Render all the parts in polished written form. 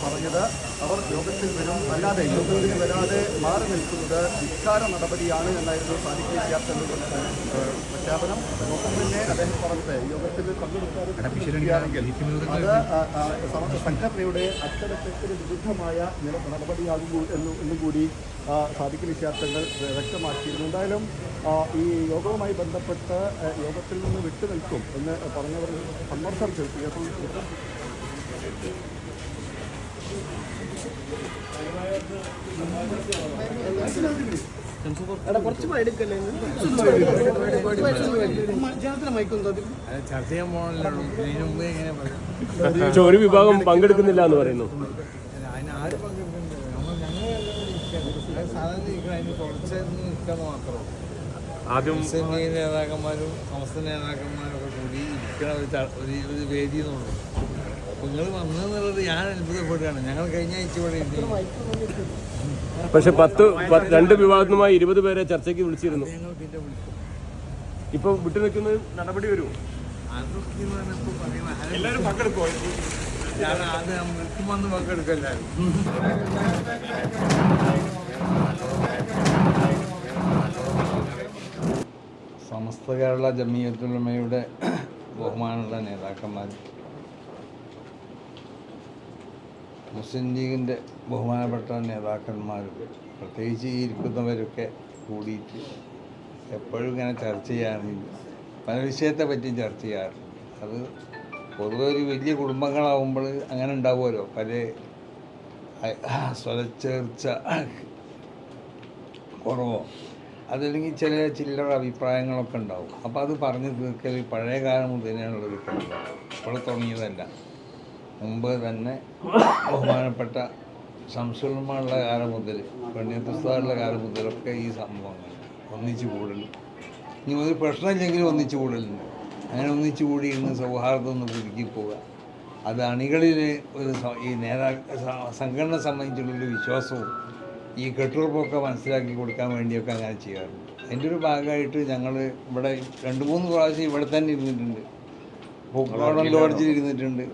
പറഞ്ഞത് അവർ യോഗത്തിൽ വരും, അല്ലാതെ യോഗത്തിൽ വരാതെ മാറി നിൽക്കുന്നത് ധിക്കാര നടപടിയാണ് എന്നായിരുന്നു സാദിഖ് വിദ്യാർത്ഥികളുടെ പ്രഖ്യാപനം. ഒപ്പം തന്നെ അദ്ദേഹം പറഞ്ഞത് യോഗത്തിൽ പങ്കെടുക്കാറുണ്ടെങ്കിൽ അത് സംഘടനയുടെ അച്ചടക്കത്തിന് വിരുദ്ധമായ നടപടിയാകുന്നു എന്നും കൂടി സാദിഖ് വിദ്യാർത്ഥികൾ വ്യക്തമാക്കിയിരുന്നു. എന്തായാലും ഈ യോഗവുമായി ബന്ധപ്പെട്ട് യോഗത്തിൽ നിന്ന് വിട്ടുനിൽക്കും എന്ന് പറഞ്ഞവർ സമ്മർദ്ദം ചെലുത്തി. ഒരു വിഭാഗം പങ്കെടുക്കുന്നില്ല എന്ന് പറയുന്നു. ആദ്യം നേതാക്കന്മാരും സംസ്ഥാന നേതാക്കന്മാരും ഒക്കെ കൂടി ഇരിക്കണ ഒരു വേദി എന്നുള്ളൂ. അപ്പോൾ നിങ്ങൾ വന്നെന്നുള്ളത് ഞാൻ അത്ഭുതപ്പെടുകയാണ്. ഞങ്ങൾ കഴിഞ്ഞ ആഴ്ച ഇവിടെ പക്ഷെ 2 വിഭാഗത്തുമായി 20 പേരെ ചർച്ചയ്ക്ക് വിളിച്ചിരുന്നു. ഞങ്ങൾ പിന്നെ വിളിക്കും. ഇപ്പൊ വിട്ടുനിൽക്കുന്ന നടപടി വരുമോ? എല്ലാവരും പങ്കെടുക്കുമോ? ഞാൻ ആദ്യം നിൽക്കും വന്ന് പങ്കെടുക്കും എല്ലാവരും. സമസ്ത കേരള ജമിയത്തുൽ ഉലമയുടെ ബഹുമാനമുള്ള നേതാക്കന്മാർ, മുസ്ലിം ലീഗിൻ്റെ ബഹുമാനപ്പെട്ട നേതാക്കന്മാർ, പ്രത്യേകിച്ച് ഈ ഇരിക്കുന്നവരൊക്കെ കൂടിയിട്ട് എപ്പോഴും ഇങ്ങനെ ചർച്ച ചെയ്യാറില്ല. പല വിഷയത്തെ പറ്റിയും ചർച്ച ചെയ്യാറുണ്ട്. അത് പൊതുവെ ഒരു വലിയ കുടുംബങ്ങളാവുമ്പോൾ അങ്ങനെ ഉണ്ടാവുമല്ലോ, പല സ്വരച്ചേർച്ച കുറവോ അതല്ലെങ്കിൽ ചില ചില്ലറ അഭിപ്രായങ്ങളൊക്കെ ഉണ്ടാവും. അപ്പോൾ അത് പറഞ്ഞു തീർക്കൽ പഴയ കാലം മുതലുള്ളൊരു കഴിവ്, ഇപ്പോൾ തുടങ്ങിയതല്ല. മുമ്പ് തന്നെ ബഹുമാനപ്പെട്ട ശംസുലുമായുള്ള കാലം മുതൽ, പണ്ഡിതുസ്താദുള്ള കാലം മുതലൊക്കെ ഈ സംഭവങ്ങൾ ഒന്നിച്ചു കൂടലും, ഇനി ഒരു പ്രശ്നമില്ലെങ്കിലും ഒന്നിച്ചു കൂടലുണ്ട്. അങ്ങനെ ഒന്നിച്ചു കൂടി ഇന്ന് സൗഹാർദ്ദം ഒന്ന് പുതുക്കി പോവുക, അത് അണികളിൽ ഒരു ഈ സംഘടന സംബന്ധിച്ചുള്ളൊരു വിശ്വാസവും ഈ കെട്ടുറപ്പൊക്കെ മനസ്സിലാക്കി കൊടുക്കാൻ വേണ്ടിയൊക്കെ അങ്ങനെ ചെയ്യാറുണ്ട്. അതിൻ്റെ ഒരു ഭാഗമായിട്ട് ഞങ്ങൾ ഇവിടെ 2-3 പ്രാവശ്യം ഇവിടെ തന്നെ ഇരുന്നിട്ടുണ്ട്. പൂക്കോടൻ ലോഡ്ജിൽ ഇരുന്നിട്ടുണ്ട്.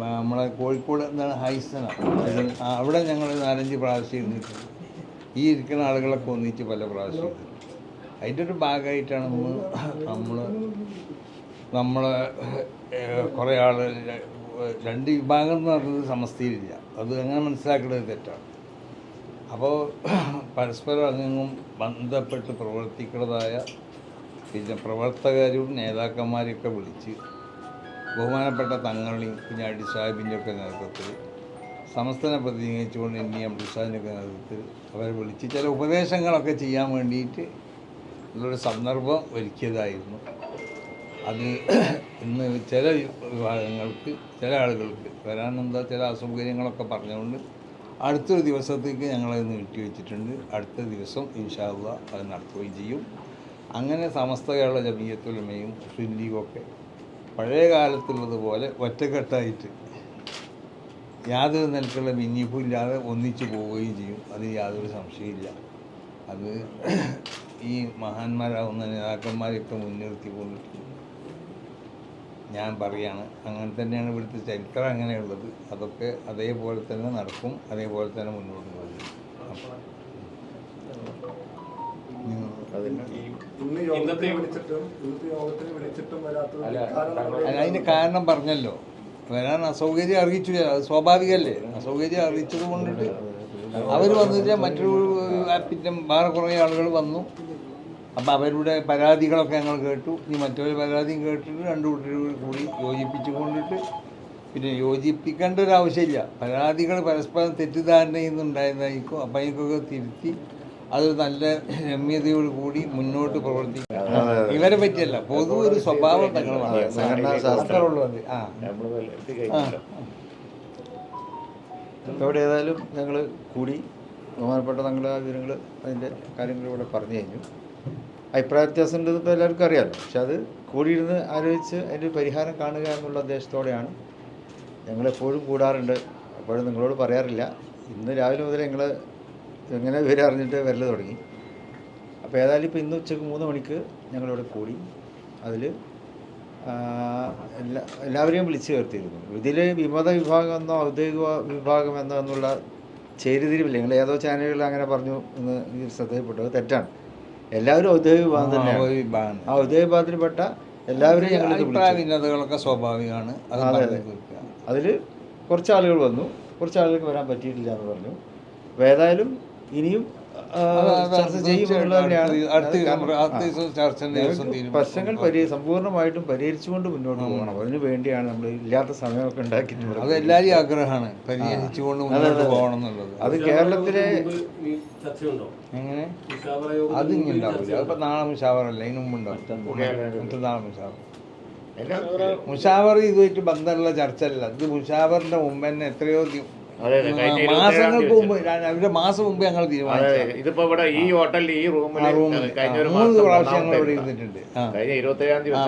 നമ്മളെ കോഴിക്കോട് എന്താണ് ഹൈസന, അവിടെ ഞങ്ങൾ 4-5 പ്രാവശ്യം ഇരുന്നിട്ടുണ്ട്. ഈ ഇരിക്കുന്ന ആളുകളൊക്കെ ഒന്നിച്ച് പല പ്രാവശ്യം ഇരുന്നിട്ടുണ്ട്. അതിൻ്റെ ഒരു ഭാഗമായിട്ടാണ് നമ്മൾ കുറേ ആൾ 2 വിഭാഗം എന്ന് പറയുന്നത് സമസ്തയിലില്ല. അത് അങ്ങനെ മനസ്സിലാക്കേണ്ടത് തെറ്റാണ്. അപ്പോൾ പരസ്പരം അങ്ങും ബന്ധപ്പെട്ട് പ്രവർത്തിക്കുന്നതായ പിന്നെ പ്രവർത്തകരും നേതാക്കന്മാരെയൊക്കെ വിളിച്ച് ബഹുമാനപ്പെട്ട തങ്ങളുടെയും പിന്നെ അടി സാഹിബിൻ്റെ ഒക്കെ നേതൃത്വത്തിൽ സമസ്തനെ പ്രതിനിധീകരിച്ചുകൊണ്ട് എന്നെ അബ്ദുസാഹിൻ്റെയൊക്കെ നേതൃത്വത്തിൽ അവരെ വിളിച്ച് ചില ഉപദേശങ്ങളൊക്കെ ചെയ്യാൻ വേണ്ടിയിട്ട് ഉള്ളൊരു സന്ദർഭം ഒരുക്കിയതായിരുന്നു. അത് ഇന്ന് ചില വിഭാഗങ്ങൾക്ക്, ചില ആളുകൾക്ക് വരാനെന്താ ചില അസൗകര്യങ്ങളൊക്കെ പറഞ്ഞുകൊണ്ട് അടുത്തൊരു ദിവസത്തേക്ക് ഞങ്ങളത് നീട്ടിവെച്ചിട്ടുണ്ട്. അടുത്ത ദിവസം ഇൻഷാ അല്ലാഹ് അത് നടത്തുകയും ചെയ്യും. അങ്ങനെ സമസ്ത കേരള ജമിയത്തുൽ ഉലമയും മുസ്ലിം ലീഗൊക്കെ പഴയ കാലത്തുള്ളതുപോലെ ഒറ്റക്കെട്ടായിട്ട് യാതൊരു നിലക്കുള്ള ഭിന്നിപ്പില്ലാതെ ഒന്നിച്ചു പോവുകയും ചെയ്യും. അത് യാതൊരു സംശയമില്ല. അത് ഈ മഹാന്മാരാകുന്ന നേതാക്കന്മാരെയൊക്കെ മുൻനിർത്തിക്കൊണ്ടിട്ട് ഞാൻ പറയാണ്. അങ്ങനെ തന്നെയാണ് ഇവിടുത്തെ ചരിത്രം അങ്ങനെയുള്ളത്. അതൊക്കെ അതേപോലെ തന്നെ നടക്കും, അതേപോലെ തന്നെ മുന്നോട്ട് പോകും. അതിന് കാരണം പറഞ്ഞല്ലോ, വരാൻ അസൗകര്യം അറിയിച്ചു. അത് സ്വാഭാവികമല്ലേ. അസൗകര്യം അറിയിച്ചത് കൊണ്ടിട്ട് അവർ വന്നിട്ട് മറ്റൊരു പിന്നെ വേറെ കുറേ ആളുകൾ വന്നു. അപ്പോൾ അവരുടെ പരാതികളൊക്കെ ഞങ്ങൾ കേട്ടു. ഇനി മറ്റൊരു പരാതിയും കേട്ടിട്ട് 2 കൂട്ടരും കൂടി യോജിപ്പിച്ചു കൊണ്ടിട്ട്, പിന്നെ യോജിപ്പിക്കേണ്ട ഒരു ആവശ്യമില്ല. പരാതികൾ പരസ്പരം തെറ്റിദ്ധാരണയിൽ നിന്നുണ്ടായതായിരിക്കും. അപ്പം അതിനൊക്കെ തിരുത്തി അത് നല്ല രമ്യതയോട് കൂടി മുന്നോട്ട് പ്രവർത്തിക്കും. ഇവരെ പറ്റിയല്ല, പൊതു ഒരു സ്വഭാവം തങ്ങൾ ശാസ്ത്രമുള്ളൂ. അത് ഇവിടെ ഏതായാലും ഞങ്ങൾ കൂടി ബഹുമാനപ്പെട്ട തങ്ങളുടെ വിവരങ്ങൾ അതിൻ്റെ കാര്യങ്ങൾ ഇവിടെ പറഞ്ഞു കഴിഞ്ഞു. അഭിപ്രായ വ്യത്യാസം ഉണ്ടെന്ന് ഇപ്പോൾ എല്ലാവർക്കും അറിയാമല്ലോ. പക്ഷെ അത് കൂടിയിരുന്ന് ആലോചിച്ച് അതിൻ്റെ പരിഹാരം കാണുക എന്നുള്ള ഉദ്ദേശത്തോടെയാണ് ഞങ്ങളെപ്പോഴും കൂടാറുണ്ട്. എപ്പോഴും നിങ്ങളോട് പറയാറില്ല. ഇന്ന് രാവിലെ മുതൽ ഞങ്ങൾ എങ്ങനെ വിവരം അറിഞ്ഞിട്ട് വരൽ തുടങ്ങി. അപ്പോൾ ഏതായാലും ഇപ്പോൾ ഇന്ന് ഉച്ചയ്ക്ക് 3 മണിക്ക് ഞങ്ങളിവിടെ കൂടി. അതിൽ എല്ലാവരെയും വിളിച്ചു ചേർത്തിരുന്നു. ഇതിൽ വിമത വിഭാഗമെന്നോ ഔദ്യോഗിക വിഭാഗമെന്നോ എന്നുള്ള ചേരിതിരിവില്ല. നിങ്ങൾ ഏതോ ചാനലുകളിൽ അങ്ങനെ പറഞ്ഞു എന്ന് ശ്രദ്ധയിൽപ്പെട്ടു. അത് തെറ്റാണ്. എല്ലാവരും ഔദ്യോഗിക വിഭാഗം തന്നെയാണ്. ആ ഔദ്യോഗിക വിഭാഗത്തിൽപ്പെട്ട എല്ലാവരെയും ഞങ്ങൾ ഭിന്നതകളൊക്കെ സ്വാഭാവികമാണ്. അതിൽ കുറച്ച് ആളുകൾ വന്നു, കുറച്ച് ആളുകൾക്ക് വരാൻ പറ്റിയിട്ടില്ല എന്ന് പറഞ്ഞു. അപ്പോൾ ഏതായാലും ഇനിയും ചർച്ച ചെയ്യുമെന്നുള്ള പ്രശ്നങ്ങൾ സമ്പൂർണ്ണമായിട്ടും പരിഹരിച്ചുകൊണ്ട് മുന്നോട്ട് പോകണം. അതിനു വേണ്ടിയാണ് നമ്മൾ ഇല്ലാത്ത സമയമൊക്കെ ഉണ്ടാക്കിയിട്ടുള്ളത്. അത് എല്ലാവരും ആഗ്രഹമാണ്, പരിഹരിച്ചുകൊണ്ട് മുന്നോട്ട് പോകണം എന്നുള്ളത്. അത് കേരളത്തിലെ എങ്ങനെ അത് ഇനി ഉണ്ടാവില്ല. അതിപ്പോൾ നാളെ മുഷാവറല്ല, അതിന് മുമ്പ് ഉണ്ടാവും. നാളെ മുഷാവർ ഇതുമായിട്ട് ബന്ധമുള്ള ചർച്ച അല്ല. ഇത് മുഷാവറിന്റെ മുമ്പ് തന്നെ എത്രയോ മാസങ്ങൾക്ക് മുമ്പ്, അവരുടെ മാസം മുമ്പ് ഞങ്ങൾ തീരുമാനിച്ചു. ഇതിപ്പോ ഇവിടെ ഈ ഹോട്ടലിൽ ഈ റൂമിൽ 3 പ്രാവശ്യം ഞങ്ങൾ ഇവിടെ ഇരുന്നിട്ടുണ്ട്.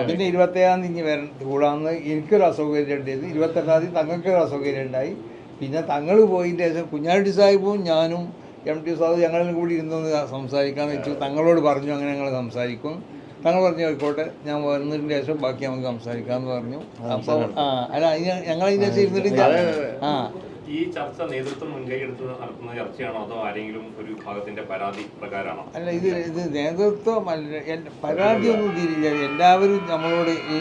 പിന്നെ 27-ാം തീയതി വരാൻ കൂടാന്ന് എനിക്കൊരു അസൗകര്യം ഉണ്ടായത്. 28-ാം തീയതി തങ്ങൾക്കൊരു അസൗകര്യം ഉണ്ടായി. പിന്നെ തങ്ങൾ പോയതിൻ്റെ ശേഷം കുഞ്ഞാട്ടി സാഹിബും ഞാനും MT സാഹിബ് ഞങ്ങളും കൂടി ഇരുന്നൊന്ന് സംസാരിക്കാമെന്ന് വെച്ചു. തങ്ങളോട് പറഞ്ഞു അങ്ങനെ ഞങ്ങൾ സംസാരിക്കും. തങ്ങൾ പറഞ്ഞു ആയിക്കോട്ടെ, ഞാൻ വന്നതിന് ശേഷം ബാക്കി നമുക്ക് സംസാരിക്കാമെന്ന് പറഞ്ഞു. അപ്പോൾ അല്ല ഞങ്ങളതിൻ്റെ ശേഷം ഇരുന്നിട്ട് ഈ ചർച്ച നേതൃത്വം മുൻകൈ എടുത്ത് നടത്തുന്ന ചർച്ചയാണോ അതോ ആരെങ്കിലും ഒരു വിഭാഗത്തിന്റെ പരാതി പ്രകാരമാണോ? അല്ല, ഇത് നേതൃത്വം അല്ല, പരാതിയൊന്നും തീരില്ല. എല്ലാവരും നമ്മളോട് ഈ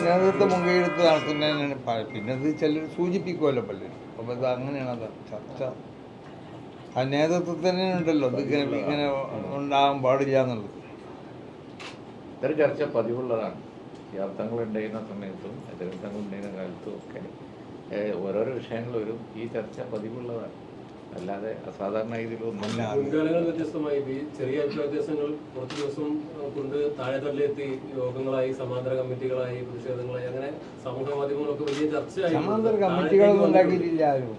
നേതൃത്വം മുൻകൈ എടുത്ത് നടത്തുന്നതിനാണ്. പിന്നെ ഇത് ചിലർ സൂചിപ്പിക്കുമല്ലോ പലരും. അപ്പോൾ ഇത് അങ്ങനെയാണ് അത് ചർച്ച. ആ നേതൃത്വത്തിന് ഉണ്ടല്ലോ ഇത് ഇങ്ങനെ ഉണ്ടാകാൻ പാടില്ല എന്നുള്ളത്. ഇത്തരം ചർച്ച പതിവുള്ളതാണ്. യാത്രകൾ ഉണ്ടായിരുന്ന സമയത്തും എതിർത്തങ്ങൾ ഉണ്ടായിരുന്ന കാലത്തും ഒക്കെ ഓരോരോ വിഷയങ്ങൾ വരും. ഈ ചർച്ച പതിവുള്ളതാണ്, അല്ലാതെ അസാധാരണ രീതിയിലൊന്നുമില്ല. മുൻകാലങ്ങൾ വ്യത്യസ്തമായി ചെറിയ അഭിപ്രായ വ്യത്യാസങ്ങൾ കുറച്ച് ദിവസം കൊണ്ട് താഴെത്തട്ടിലെത്തി യോഗങ്ങളായി, സമാന്തര കമ്മിറ്റികളായി, പ്രതിഷേധങ്ങളായി, അങ്ങനെ സമൂഹ മാധ്യമങ്ങളൊക്കെ വലിയ ചർച്ചയായി. സമാന്തര കമ്മിറ്റികളൊന്നും ഉണ്ടാക്കിയിട്ടില്ല ആരും.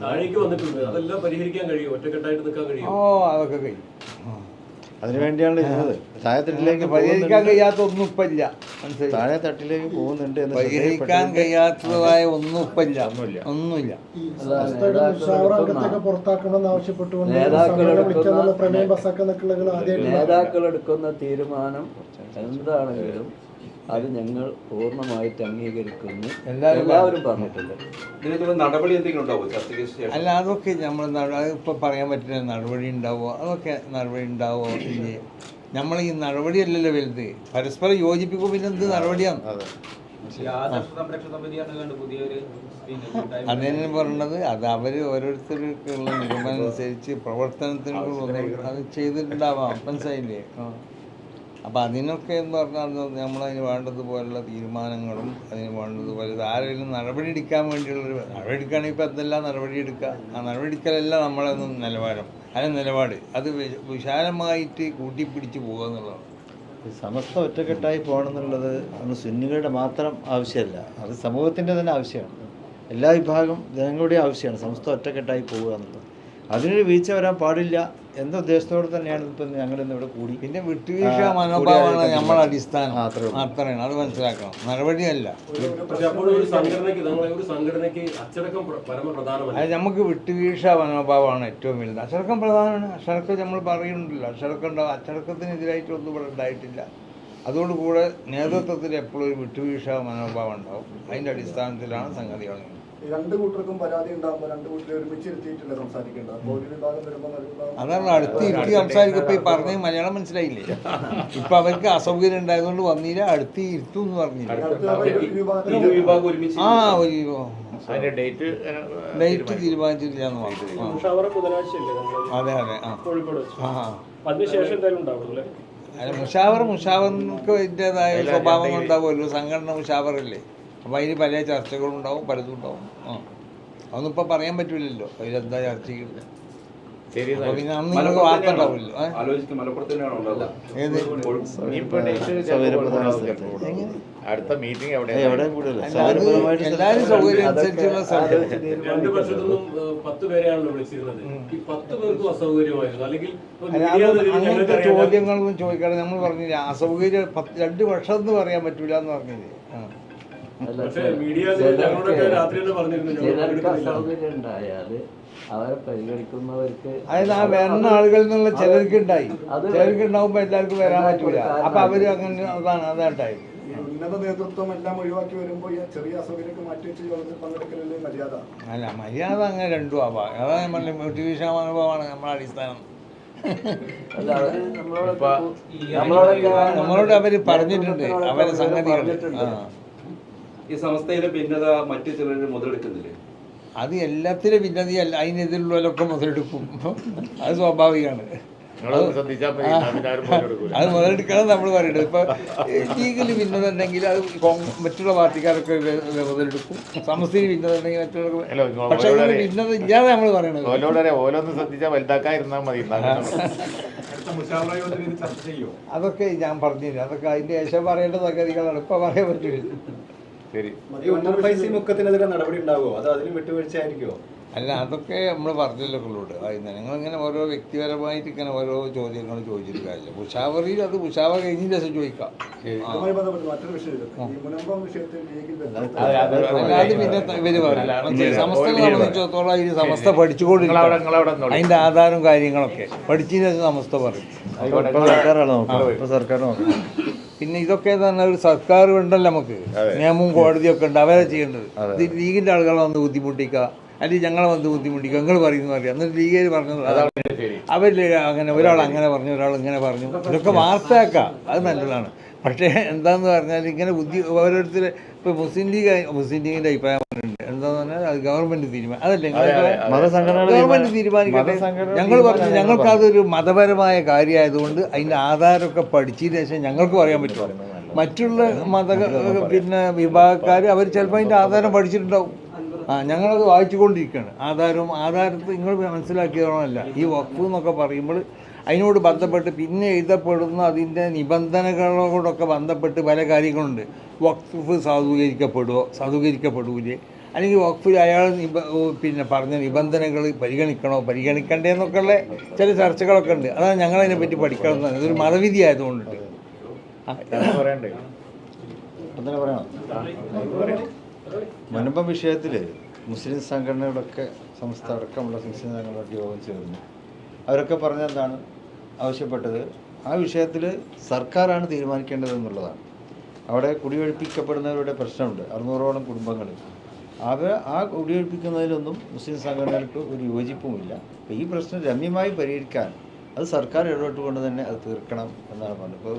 താഴേക്ക് വന്നിട്ടുണ്ട്. അതെല്ലാം പരിഹരിക്കാൻ കഴിയും, ഒറ്റക്കെട്ടായിട്ട് നിൽക്കാൻ കഴിയും. അതൊക്കെ കഴിയും. അതിനുവേണ്ടിയാണ് ഇരുന്നത്. താഴെത്തട്ടിലേക്ക് പരിഹരിക്കാൻ കഴിയാത്ത ഒന്നും ഇപ്പല്ല. താഴെത്തട്ടിലേക്ക് പോകുന്നുണ്ട് എന്ന് പരിഹരിക്കാൻ കഴിയാത്തതായ ഒന്നും ഇപ്പല്ല, ഒന്നുമില്ല. നേതാക്കളെടുക്കുന്ന തീരുമാനം എന്താണെങ്കിലും അത് ഞങ്ങൾ പൂർണ്ണമായിട്ട് അംഗീകരിക്കുന്നു എല്ലാവരും പറഞ്ഞിട്ടുണ്ട്. നടപടി എന്തെങ്കിലും ഉണ്ടാവും ചർച്ചയ്ക്ക് ശേഷം? അല്ല, അതൊക്കെ നമ്മൾ ഇപ്പം പറയാൻ പറ്റില്ല. നടപടി ഉണ്ടാവുമോ? അതൊക്കെ നടപടി ഉണ്ടാവുമോ ഇല്ലേ? നമ്മൾ ഈ നടപടിയല്ലല്ലോ വലുത്, പരസ്പരം യോജിപ്പിക്കും. പിന്നെ എന്ത് നടപടിയാണ്? അതന്നെ പറഞ്ഞത്. അത് അവർ ഓരോരുത്തർക്കുള്ള നിഗമനം അനുസരിച്ച് പ്രവർത്തനത്തിനുള്ള അത് ചെയ്തിട്ടുണ്ടാവാം. മനസ്സിലായില്ലേ? അപ്പം അതിനൊക്കെ എന്ന് പറഞ്ഞാൽ നമ്മളതിന് വേണ്ടതുപോലുള്ള തീരുമാനങ്ങളും അതിന് വേണ്ടതുപോലെ ആരെങ്കിലും നടപടി എടുക്കാൻ വേണ്ടിയുള്ളൊരു നടപടി എടുക്കുകയാണെങ്കിൽ ഇപ്പം എന്തെല്ലാം നടപടി എടുക്കുക. ആ നടപടി എടുക്കലല്ല നമ്മളെ നിലപാട്. അത് വിശാലമായിട്ട് കൂട്ടിപ്പിടിച്ച് പോകുക എന്നുള്ളതാണ്. സമസ്ത ഒറ്റക്കെട്ടായി പോകണമെന്നുള്ളത് അന്ന് സുന്നികളുടെ മാത്രം ആവശ്യമല്ല, അത് സമൂഹത്തിൻ്റെ തന്നെ ആവശ്യമാണ്. എല്ലാ വിഭാഗം ജനങ്ങളുടെയും ആവശ്യമാണ് സമസ്ത ഒറ്റക്കെട്ടായി പോവുക എന്നുള്ളത്. അതിനൊരു വീഴ്ച വരാൻ പാടില്ല എന്ന ഉദ്ദേശത്തോടെ തന്നെയാണ് ഇപ്പം ഞങ്ങളിന്ന് ഇവിടെ കൂടി. പിന്നെ വിട്ടുവീഴ്ച മനോഭാവമാണ് നമ്മളെ അടിസ്ഥാനം. അത്രയാണ്, അത് മനസ്സിലാക്കണം. നടപടിയല്ല. അത് നമുക്ക് വിട്ടുവീഴ്ച മനോഭാവമാണ് ഏറ്റവും വലുത്. അച്ചടക്കം പ്രധാനമാണ്. അച്ചടക്കം നമ്മൾ പറയുന്നുണ്ടല്ലോ, അച്ചടക്കം ഉണ്ടാവും. അച്ചടക്കത്തിനെതിരായിട്ടൊന്നും ഇവിടെ ഉണ്ടായിട്ടില്ല. അതോടുകൂടെ നേതൃത്വത്തിൽ എപ്പോഴും ഒരു വിട്ടുവീഴ്ച മനോഭാവം ഉണ്ടാവും. അതിൻ്റെ അടിസ്ഥാനത്തിലാണ് സംഗതികൾ. രണ്ട് കൂട്ടർക്കും പരാതി ഉണ്ടാകുമ്പോൾ രണ്ട് കൂട്ടരെ ഒരുമിച്ചിരുത്തിയിട്ടില്ല സംസാരിക്കേണ്ടത്. അപ്പോൾ ഒരു വിഭാഗം വരുമ്പോൾ അതാണ് അടുത്ത് ഇരുത്തി സംസാരിക്കും. ഇപ്പം ഈ പറഞ്ഞ മലയാളം മനസ്സിലായില്ലേ? ഇപ്പം അവർക്ക് അസൗകര്യം ഉണ്ടായതുകൊണ്ട് വന്നില്ല, അടുത്ത് ഇരുത്തും എന്ന് പറഞ്ഞില്ല. ഡേറ്റ് തീരുമാനിച്ചിട്ടില്ല എന്ന് പറഞ്ഞു. അതെ. അല്ല, മുഷാവറിന് ഇതിൻ്റെതായ സ്വഭാവം ഉണ്ടാവുമല്ലോ. സംഘടന മുഷാവറല്ലേ. അപ്പോൾ അതിന് പല ചർച്ചകളും ഉണ്ടാവും, പലതും ഉണ്ടാവും. അതൊന്നും ഇപ്പം പറയാൻ പറ്റില്ലല്ലോ അതിലെന്താ ചർച്ചയില്ല. അപ്പോൾ പിന്നെ അന്ന് നിങ്ങൾക്ക് വാർത്ത ഉണ്ടാവില്ലല്ലോ. അടുത്ത മീറ്റിംഗ് എല്ലാവരും സൗകര്യം അനുസരിച്ചുള്ള രണ്ടു പക്ഷത്തുനിന്നും 10 പേരെയാണല്ലോ വിളിച്ചിരുന്നത്. ഈ 10 പേർക്കും അസൗകര്യമായിരുന്നു. അല്ലെങ്കിൽ അങ്ങനത്തെ ചോദ്യങ്ങളൊന്നും ചോദിക്കാതെ നമ്മൾ പറഞ്ഞില്ല. അസൗകര്യം 2 വർഷം എന്ന് പറയാൻ പറ്റൂല എന്ന് പറഞ്ഞില്ലേ. ചിലർക്ക് അസൗകര്യം ഉണ്ടായാൽ അവരെ പരിഗണിക്കുന്നവർക്ക് അതായത് ആ വരുന്ന ആളുകളിൽ നിന്നുള്ള ചിലർക്ക് ഉണ്ടായി, ചിലർക്ക് ഉണ്ടാവുമ്പോൾ എല്ലാവർക്കും വരാൻ പറ്റൂല. അപ്പൊ അവര് അങ്ങനെ അതാണ്ടായി. ഈ ഉന്നത നേതൃത്വം എല്ലാം ഒഴിവാക്കി വരുമ്പോൾ ഈ ചെറിയ അസൗകര്യമൊക്കെ മാറ്റി വെച്ച് യോഗത്തിൽ പങ്കെടുക്കലല്ലേ മര്യാദ? അല്ല, മര്യാദ അങ്ങനെ രണ്ടും ആവാം. അതാണ് നമ്മളെ മോട്ടിവേഷൻ മനോഭാവമാണ് നമ്മളെ അടിസ്ഥാനം. അല്ല അവര് നമ്മളോട് അവര് പറഞ്ഞിട്ടുണ്ട് അവരെ സംഗതികൾ. ഈ സംസ്ഥയിലെ ഭിന്നത മറ്റു ചിലർ മുതലെടുക്കുന്നില്ലേ? അത് എല്ലാത്തിലും ഭിന്നതയല്ല, അതിനെതിരുള്ളവരൊക്കെ മുതലെടുക്കും. അത് സ്വാഭാവികമാണ്. അത് മുതലെടുക്കണം നമ്മൾ പറയുന്നത്. ഇപ്പൊ ലീഗിൽ ഭിന്നത ഉണ്ടെങ്കിൽ അത് മറ്റുള്ള പാർട്ടിക്കാരൊക്കെ മുതലെടുക്കും. സമസ്തയിൽ ഭിന്നത ഉണ്ടെങ്കിൽ മറ്റുള്ള, പക്ഷെ ഭിന്നത ഇല്ലാതെ നമ്മൾ പറയണത്. ഓരോന്ന് ശ്രദ്ധിച്ചാൽ വലുതാക്കാതിരുന്നാൽ മതി. അതൊക്കെ ഞാൻ പറഞ്ഞില്ല. അതൊക്കെ അതിന്റെ ശേഷം പറയേണ്ട സംഗതികളാണ്. ഇപ്പൊ പറയാൻ പറ്റില്ല. ശരി, മുക്കത്തിനെതിരെ നടപടി ഉണ്ടാകുമോ? അത് അതിന് വിട്ടുവീഴ്ച ആയിരിക്കുമോ? അല്ല, അതൊക്കെ നമ്മൾ പറഞ്ഞല്ലോ ഉള്ളൂട്. നിങ്ങളിങ്ങനെ ഓരോ വ്യക്തിപരമായിട്ട് ഇങ്ങനെ ഓരോ ചോദ്യങ്ങൾ ചോദിച്ചിട്ട് കാര്യമില്ല. ഉഷാവറിയിൽ അത് ഉഷാവ കഴിഞ്ഞ ദിവസം ചോദിക്കാം. മറ്റൊരു അല്ലാതെ പിന്നെ ഇവര് പറയില്ല. സമസ്തയെ സംബന്ധിച്ചിടത്തോളം അതിന് സമസ്ത പഠിച്ചുകൊണ്ടിരിക്കും. അതിന്റെ ആധാരവും കാര്യങ്ങളൊക്കെ പഠിച്ചതിന് ശേഷം സമസ്ത പറയും. സർക്കാർ നോക്കണം. പിന്നെ ഇതൊക്കെ തന്നെ ഒരു സർക്കാർ ഉണ്ടല്ലോ നമുക്ക്, നിയമവും കോടതിയൊക്കെ ഉണ്ട്, അവരെ ചെയ്യേണ്ടത്. ഇത് ലീഗിന്റെ ആളുകളെ വന്ന് ബുദ്ധിമുട്ടിക്കുക, അല്ലെങ്കിൽ ഞങ്ങളെ വന്ന് ബുദ്ധിമുട്ടിക്കുക, നിങ്ങൾ പറയുന്നു പറയാം. എന്നിട്ട് ലീഗേര് പറഞ്ഞത് അവര് അങ്ങനെ ഒരാൾ അങ്ങനെ പറഞ്ഞു, ഒരാൾ ഇങ്ങനെ പറഞ്ഞു, ഇതൊക്കെ വാർത്തയാക്കാം. അത് നല്ലതാണ്. പക്ഷേ എന്താന്ന് പറഞ്ഞാൽ ഇങ്ങനെ ഓരോരുത്തർ ഇപ്പൊ മുസ്ലിം ലീഗിന്റെ അഭിപ്രായം പറഞ്ഞിട്ടുണ്ട്. എന്താന്ന് പറഞ്ഞാൽ അത് ഗവൺമെന്റ് തീരുമാനം, അതല്ലേ ഗവൺമെന്റ് തീരുമാനിക്കട്ടെ. ഞങ്ങൾ പറഞ്ഞു ഞങ്ങൾക്ക് അതൊരു മതപരമായ കാര്യമായതുകൊണ്ട് അതിന്റെ ആധാരമൊക്കെ പഠിച്ചതിന് ശേഷം ഞങ്ങൾക്ക് പറയാൻ പറ്റുമോ. മറ്റുള്ള പിന്നെ വിഭാഗക്കാർ അവർ ചിലപ്പോൾ അതിന്റെ ആധാരം പഠിച്ചിട്ടുണ്ടാവും. ഞങ്ങളത് വായിച്ചുകൊണ്ടിരിക്കുകയാണ്. ആധാരത്തിൽ നിങ്ങൾ മനസ്സിലാക്കിയതോണമല്ല, ഈ വഖഫ് എന്നൊക്കെ പറയുമ്പോൾ അതിനോട് ബന്ധപ്പെട്ട് പിന്നെ എഴുതപ്പെടുന്ന അതിൻ്റെ നിബന്ധനകളോടൊക്കെ ബന്ധപ്പെട്ട് പല കാര്യങ്ങളുണ്ട്. വഖഫ് സാധൂകരിക്കപ്പെടൂലേ, അല്ലെങ്കിൽ വഖഫിൽ അയാൾ പിന്നെ പറഞ്ഞ നിബന്ധനകൾ പരിഗണിക്കണ്ടേ എന്നൊക്കെയുള്ള ചില ചർച്ചകളൊക്കെ ഉണ്ട്. അതാണ് ഞങ്ങളതിനെപ്പറ്റി പഠിക്കണം. ഇതൊരു മതവിധി ആയതുകൊണ്ടിട്ട് മുനമ്പം വിഷയത്തിൽ മുസ്ലിം സംഘടനകളൊക്കെ സംസ്ഥ അടക്കമുള്ള മുസ്ലിം സംഘടനകളൊക്കെ യോഗം ചേർന്നു. അവരൊക്കെ പറഞ്ഞെന്താണ് ആവശ്യപ്പെട്ടത്? ആ വിഷയത്തിൽ സർക്കാരാണ് തീരുമാനിക്കേണ്ടതെന്നുള്ളതാണ്. അവിടെ കുടിയൊഴിപ്പിക്കപ്പെടുന്നവരുടെ പ്രശ്നമുണ്ട്, 600ഓളം കുടുംബങ്ങൾ. ആ കുടിയൊഴിപ്പിക്കുന്നതിലൊന്നും മുസ്ലിം സംഘടനകൾക്ക് ഒരു യോജിപ്പുമില്ല. അപ്പോൾ ഈ പ്രശ്നം രമ്യമായി പരിഹരിക്കാൻ അത് സർക്കാർ ഇടപെട്ടുകൊണ്ട് തന്നെ അത് തീർക്കണം എന്നാണ് പറഞ്ഞത്. ഇപ്പോൾ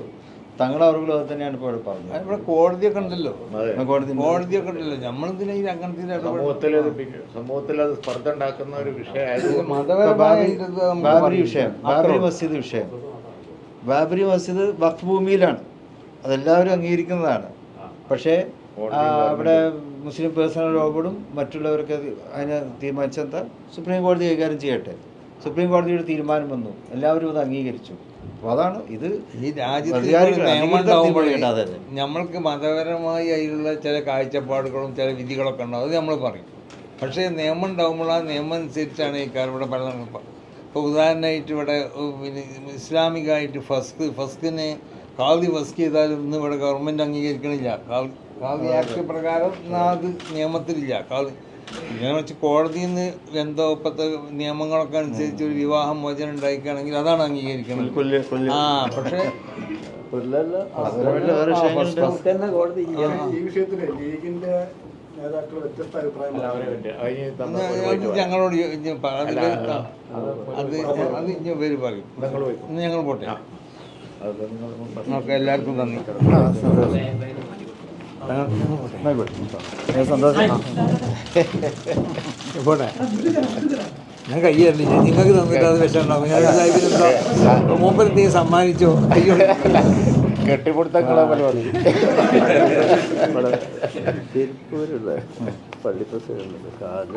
തങ്ങളുടെ അവர்களுം അത് തന്നെയാണ് ഇപ്പോൾ ഇവിടെ പറഞ്ഞത്. ഇവിടെ കോടതിയൊക്കെ ഉണ്ടല്ലോ, കോടതിയൊക്കെ ഉണ്ടല്ലോ. നമ്മളെന്തിനാ ഈ അങ്ങനത്തെ സമൂഹത്തിൽ അത് സ്പർദ്ധ ഉണ്ടാക്കുന്ന ഒരു വിഷയം. ബാബരി മസ്ജിദ് വഖഫ് ഭൂമിയിലാണ്, അതെല്ലാവരും അംഗീകരിക്കുന്നതാണ്. പക്ഷേ അവിടെ മുസ്ലിം പേഴ്സണൽ ലോബോർഡും മറ്റുള്ളവർക്ക് അതിനെ തീരുമാനിച്ചെന്താ സുപ്രീം കോടതി കൈകാര്യം ചെയ്യട്ടെ. സുപ്രീം കോടതിയുടെ തീരുമാനം വന്നു, എല്ലാവരും അത് അംഗീകരിച്ചു. അപ്പോൾ അതാണ് ഇത്. ഈ രാജ്യത്ത് നമ്മൾക്ക് മതപരമായി അതിലുള്ള ചില കാഴ്ചപ്പാടുകളും ചില വിധികളൊക്കെ ഉണ്ടാവും, അത് നമ്മൾ പറയും. പക്ഷേ നിയമം ഉണ്ടാകുമ്പോൾ ആ നിയമം അനുസരിച്ചാണ് ഈ കാര്യം ഇവിടെ പല നടക്കുക. ഇപ്പോൾ ഉദാഹരണമായിട്ട് ഇവിടെ പിന്നെ ഇസ്ലാമികമായിട്ട് ഫസ്കിനെ കാവി ഫസ്ക് ചെയ്താലും ഇന്ന് ഇവിടെ ഗവൺമെൻറ് അംഗീകരിക്കണില്ല. കാവി ആക്ട് പ്രകാരം അത് നിയമത്തിലില്ല. ഇതിനെ വെച്ച് കോടതിയിൽ നിന്ന് എന്തോ ഇപ്പോഴത്തെ നിയമങ്ങളൊക്കെ അനുസരിച്ച് ഒരു വിവാഹം മോചനം ഉണ്ടായിക്കുകയാണെങ്കിൽ അതാണ് അംഗീകരിക്കുന്നത്. പക്ഷേ ഈ വിഷയത്തില് ലീഗിന്റെ നേതാക്കൾ വ്യത്യസ്ത അഭിപ്രായം ഞങ്ങളോട് അത് ഇനി പേര് പറയും. ഇന്ന് ഞങ്ങൾ പോട്ടെ. നമുക്ക് എല്ലാവർക്കും നന്ദി. പോട്ടെ. ഞാൻ കയ്യറില്ല, നിങ്ങൾക്ക് തന്നിട്ട് അത് വിഷമുണ്ടാവും. ഞാൻ മൂപ്പരത്തെ സമ്മാനിച്ചോ? അയ്യോ, കെട്ടിപ്പിടുത്തങ്ങളെ പരിപാടി. തിരുപ്പൂരുള്ള പള്ളി പ്രസിഡന്റ് ഖാജ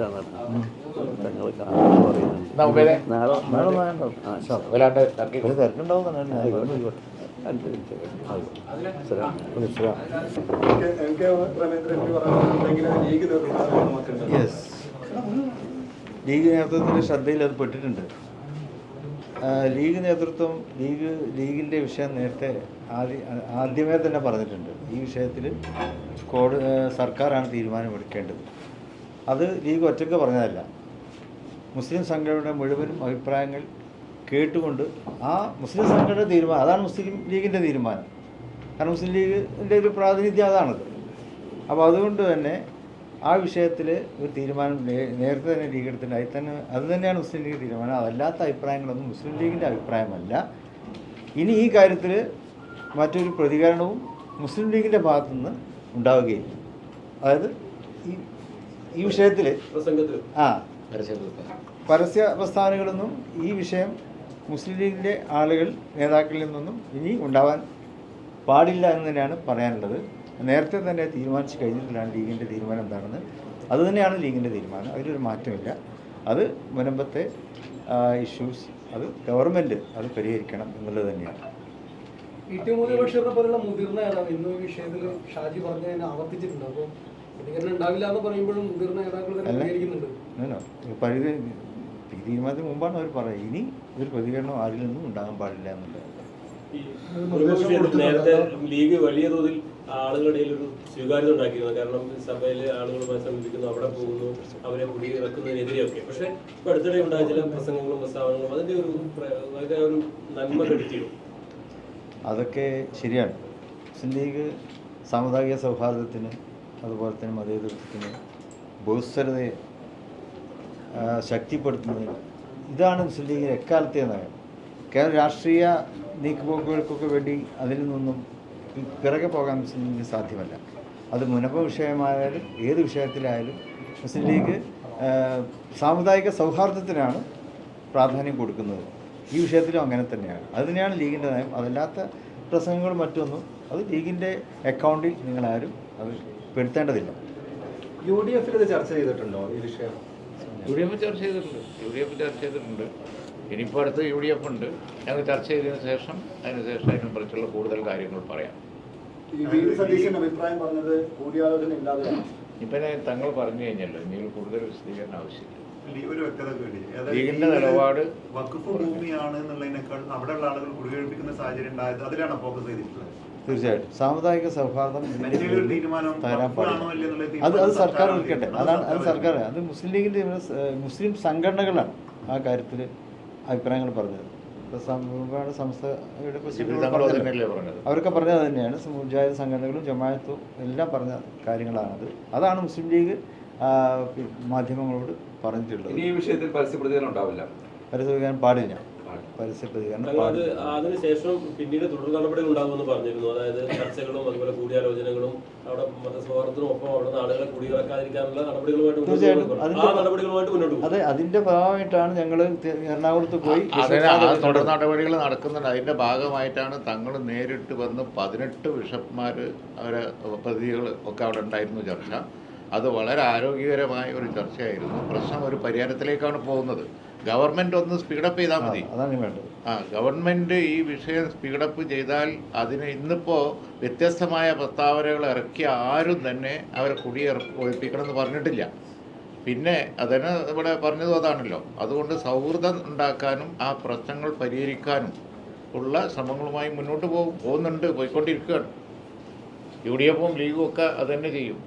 തങ്ങൾ കാണാൻ പറയുന്നുണ്ട്. ലീഗ് നേതൃത്വത്തിൻ്റെ ശ്രദ്ധയിൽ അത് പെട്ടിട്ടുണ്ട്. ലീഗിൻ്റെ വിഷയം നേരത്തെ ആദ്യമേ തന്നെ പറഞ്ഞിട്ടുണ്ട്. ഈ വിഷയത്തിൽ സർക്കാരാണ് തീരുമാനമെടുക്കേണ്ടത്. അത് ലീഗ് ഒറ്റയ്ക്ക് പറഞ്ഞതല്ല. മുസ്ലിം സംഘടനയുടെ മുഴുവനും അഭിപ്രായങ്ങൾ കേട്ടുകൊണ്ട് ആ മുസ്ലിം സംഘടനയുടെ തീരുമാനം, അതാണ് മുസ്ലിം ലീഗിൻ്റെ തീരുമാനം. കാരണം മുസ്ലിം ലീഗിൻ്റെ ഒരു പ്രാതിനിധ്യം അതാണത്. അപ്പോൾ അതുകൊണ്ട് തന്നെ ആ വിഷയത്തിൽ ഒരു തീരുമാനം നേരത്തെ തന്നെ ലീഗ് എടുത്തിട്ടുണ്ട്. അത് തന്നെയാണ് മുസ്ലിം ലീഗ് തീരുമാനം. അതല്ലാത്ത അഭിപ്രായങ്ങളൊന്നും മുസ്ലിം ലീഗിൻ്റെ അഭിപ്രായമല്ല. ഇനി ഈ കാര്യത്തിൽ മറ്റൊരു പ്രതികരണവും മുസ്ലിം ലീഗിൻ്റെ ഭാഗത്തുനിന്ന് ഉണ്ടാവുകയില്ല. അതായത് ഈ വിഷയത്തിൽ പരസ്യ പ്രസ്താവനകളൊന്നും ഈ വിഷയം മുസ്ലിം ലീഗിൻ്റെ ആളുകൾ നേതാക്കളിൽ നിന്നൊന്നും ഇനി ഉണ്ടാവാൻ പാടില്ല എന്ന് തന്നെയാണ് പറയാനുള്ളത്. നേരത്തെ തന്നെ തീരുമാനിച്ച് കഴിഞ്ഞിട്ടില്ലാണ് ലീഗിൻ്റെ തീരുമാനം എന്താണെന്ന്. അതുതന്നെയാണ് ലീഗിൻ്റെ തീരുമാനം, അതിലൊരു മാറ്റമില്ല. അത് മുൻപത്തെ ഇഷ്യൂസ് അത് ഗവൺമെൻറ് അത് പരിഹരിക്കണം എന്നുള്ളത് തന്നെയാണ്. ബഷീറിനെ പോലുള്ള മുതിർന്ന നേതാവ് ഇന്നും ഈ വിഷയത്തിൽ ഷാജി പറഞ്ഞ ആവർത്തിച്ചിട്ടുണ്ട്. അപ്പോൾ പ്രതികരണം ഉണ്ടാവില്ല എന്ന് പറയുമ്പോഴും മുതിർന്ന നേതാക്കൾ പ്രതികരിക്കുന്നുണ്ട്. തീരുമാനത്തിന് മുമ്പാണ് അവർ പറയുന്നത് ഇനി ഒരു പ്രതികരണം ആരിൽ നിന്നും ഉണ്ടാകാൻ പാടില്ല എന്നുള്ളത്. നേരത്തെ ലീഗ് വലിയ തോതിൽ ആളുകളുടെ ഇടയിൽ ഒരു സ്വീകാര്യത ഉണ്ടാക്കിയിരുന്നു. കാരണം സഭയിലെ ആളുകളുമായി സമീപിക്കുന്നു, അവിടെ പോകുന്നു, അവരെ കുടിയിറക്കുന്നതിനെതിരെയൊക്കെ. പക്ഷെ ഇപ്പൊ അടുത്തിടെ ഉണ്ടായ ചില പ്രസംഗങ്ങളും പ്രസ്താവനകളും അതിന്റെ ഒരു നന്മ കെടുത്തിയിരുന്നു. അതൊക്കെ ശരിയാണ്. മുസ്ലിം ലീഗ് സാമുദായിക സൗഹാർദ്ദത്തിന്, അതുപോലെ തന്നെ മതേതരത്വത്തിന്, ബഹുസ്വരതയെ ശക്തിപ്പെടുത്തുന്നതിന് ഇതാണ് മുസ്ലിം ലീഗിന് എക്കാലത്തെ നയം. കേവലം രാഷ്ട്രീയ നീക്കുപോക്കുകൾക്കൊക്കെ വേണ്ടി അതിൽ നിന്നും പിറകെ പോകാൻ മുസ്ലിം ലീഗിന് സാധ്യമല്ല. അത് മുനമ്പ വിഷയമായാലും ഏത് വിഷയത്തിലായാലും മുസ്ലിം ലീഗ് സാമുദായിക സൗഹാർദ്ദത്തിനാണ് പ്രാധാന്യം കൊടുക്കുന്നത്. ഈ വിഷയത്തിലും അങ്ങനെ തന്നെയാണ്. അത് തന്നെയാണ് ലീഗിൻ്റെ നയം. അതല്ലാത്ത പ്രസംഗങ്ങളും മറ്റൊന്നും അത് ലീഗിൻ്റെ അക്കൗണ്ടിൽ നിങ്ങളാരും അത് പെടുത്തേണ്ടതില്ല. UDF ഇത് ചർച്ച ചെയ്തിട്ടുണ്ടോ ഈ വിഷയം? UDF ചർച്ച ചെയ്തിട്ടുണ്ട്. ഇനിയിപ്പോൾ അടുത്ത് UDF ഉണ്ട്. ഞങ്ങൾ ചർച്ച ചെയ്തതിന് ശേഷം അതിനെക്കുറിച്ചുള്ള കൂടുതൽ കാര്യങ്ങൾ പറയാം. അഭിപ്രായം പറഞ്ഞത് കൂടിയാലോചന ഇല്ലാതെയാണ്. ഇപ്പം തങ്ങൾ പറഞ്ഞു കഴിഞ്ഞല്ലോ, ഇനി കൂടുതൽ വിശദീകരണം ആവശ്യമില്ല. ഒരു വ്യക്തത വേണ്ടി ലീഗിന്റെ നിലപാട് വഖഫ് ഭൂമിയാണ് എന്നുള്ളതിനേക്കാൾ അവിടെയുള്ള ആളുകൾ കുടിയൊഴിപ്പിക്കുന്ന സാഹചര്യം ഉണ്ടായത് അതിലാണ് ഫോക്കസ് ചെയ്തിട്ടുള്ളത്. തീർച്ചയായിട്ടും സാമുദായിക സൗഹാർദ്ദം തീരുമാനം തരാൻ പാടില്ല. അത് സർക്കാർ എടുക്കട്ടെ. അത് സർക്കാർ, അത് മുസ്ലിം ലീഗിൻ്റെ മുസ്ലിം സംഘടനകളാണ് ആ കാര്യത്തിൽ അഭിപ്രായങ്ങൾ പറഞ്ഞത്. സംസ്ഥയുടെ അവരൊക്കെ പറഞ്ഞത് തന്നെയാണ്. മുജാഹിദ് സംഘടനകളും ജമാഅത്തും എല്ലാം പറഞ്ഞ കാര്യങ്ങളാണത്. അതാണ് മുസ്ലിം ലീഗ് മാധ്യമങ്ങളോട് പറഞ്ഞിട്ടുള്ളത്. ഈ വിഷയത്തിൽ പരസ്യ പ്രതികരണം ഉണ്ടാവില്ല, പരസ്യ പ്രതികരണം പാടില്ല. പരസ്യ പ്രതികരണം അതിനുശേഷം പിന്നീട് തുടർ നടപടികൾ ഉണ്ടാകുമെന്ന് പറഞ്ഞിരുന്നു. അതായത് ചർച്ചകളും അതുപോലെ കൂടിയാലോചനകളും അവിടെ മതസൗഹാർദ്ദത്തിനും ഒപ്പം അവിടെ ആളുകളെ കുടിയിറക്കാതിരിക്കാനുള്ള നടപടികളുമായിട്ട് മുന്നോട്ട് പോകും. അതെ, അതിന്റെ ഭാഗമായിട്ടാണ് ഞങ്ങൾ എറണാകുളത്ത് പോയി തുടർ നടപടികൾ നടക്കുന്നുണ്ട്. അതിന്റെ ഭാഗമായിട്ടാണ് തങ്ങൾ നേരിട്ട് വന്ന് 18 ബിഷപ്പ്മാർ അവരെ പ്രതിനിധികൾ ഒക്കെ അവിടെ ഉണ്ടായിരുന്നു ചർച്ച. അത് വളരെ ആരോഗ്യകരമായ ഒരു ചർച്ചയായിരുന്നു. പ്രശ്നം ഒരു പരിഹാരത്തിലേക്കാണ് പോകുന്നത്. ഗവൺമെൻറ് ഒന്ന് സ്പീഡപ്പ് ചെയ്താൽ മതി. അതാണ് വേണ്ടത്. ഗവൺമെൻറ് ഈ വിഷയം സ്പീഡപ്പ് ചെയ്താൽ അതിന് ഇന്നിപ്പോൾ വ്യത്യസ്തമായ പ്രസ്താവനകൾ ഇറക്കിയ ആരും തന്നെ അവരെ ഒഴിപ്പിക്കണമെന്ന് പറഞ്ഞിട്ടില്ല. പിന്നെ അതിന് ഇവിടെ പറഞ്ഞതും അതാണല്ലോ. അതുകൊണ്ട് സൗഹൃദം ഉണ്ടാക്കാനും ആ പ്രശ്നങ്ങൾ പരിഹരിക്കാനും ഉള്ള ശ്രമങ്ങളുമായി മുന്നോട്ട് പോയിക്കൊണ്ടിരിക്കുകയാണ്. UDFും ലീഗും ഒക്കെ അത് തന്നെ ചെയ്യും,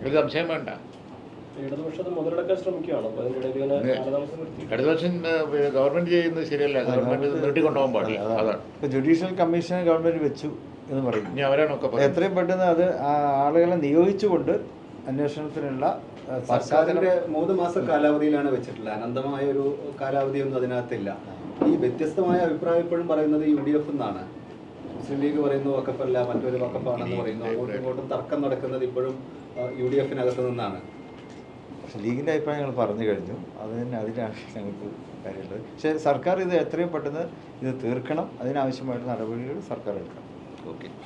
ഒരു സംശയം വേണ്ട. ഇടതുപക്ഷം ഗവൺമെന്റ് ചെയ്യുന്നത് ശരിയല്ല, ഗവൺമെന്റ് നീട്ടിക്കൊണ്ടുപോകാൻ പാടില്ല. അതാണ് ഇപ്പോൾ ജുഡീഷ്യൽ കമ്മീഷനെ ഗവൺമെന്റ് വെച്ചു എന്ന് പറയും. ഇനി അവരാണൊക്കെ എത്രയും പെട്ടെന്ന് അത് ആളുകളെ നിയോഗിച്ചുകൊണ്ട് അന്വേഷണത്തിനുള്ള സർക്കാരിന്റെ 3 മാസ കാലാവധിയിലാണ് വെച്ചിട്ടുള്ളത്. അനന്തമായ ഒരു കാലാവധിയൊന്നും അതിനകത്തില്ല. ഈ വ്യത്യസ്തമായ അഭിപ്രായം ഇപ്പോഴും പറയുന്നത് UDF എന്നാണ്. മുസ്ലിം ലീഗ് പറയുന്നു വഖഫല്ല, മറ്റൊരു വഖഫാണെന്ന് പറയുന്നു. അങ്ങോട്ടും ഇങ്ങോട്ടും തർക്കം നടക്കുന്നത് ഇപ്പോഴും UDFനകത്ത് നിന്നാണ്. പക്ഷെ ലീഗിൻ്റെ അഭിപ്രായങ്ങൾ പറഞ്ഞു കഴിഞ്ഞു. അതിലാണ് ഞങ്ങൾക്ക് കാര്യമുള്ളത്. പക്ഷേ സർക്കാർ ഇത് എത്രയും പെട്ടെന്ന് ഇത് തീർക്കണം. അതിനാവശ്യമായിട്ട് നടപടികൾ സർക്കാർ എടുക്കണം. ഓക്കെ.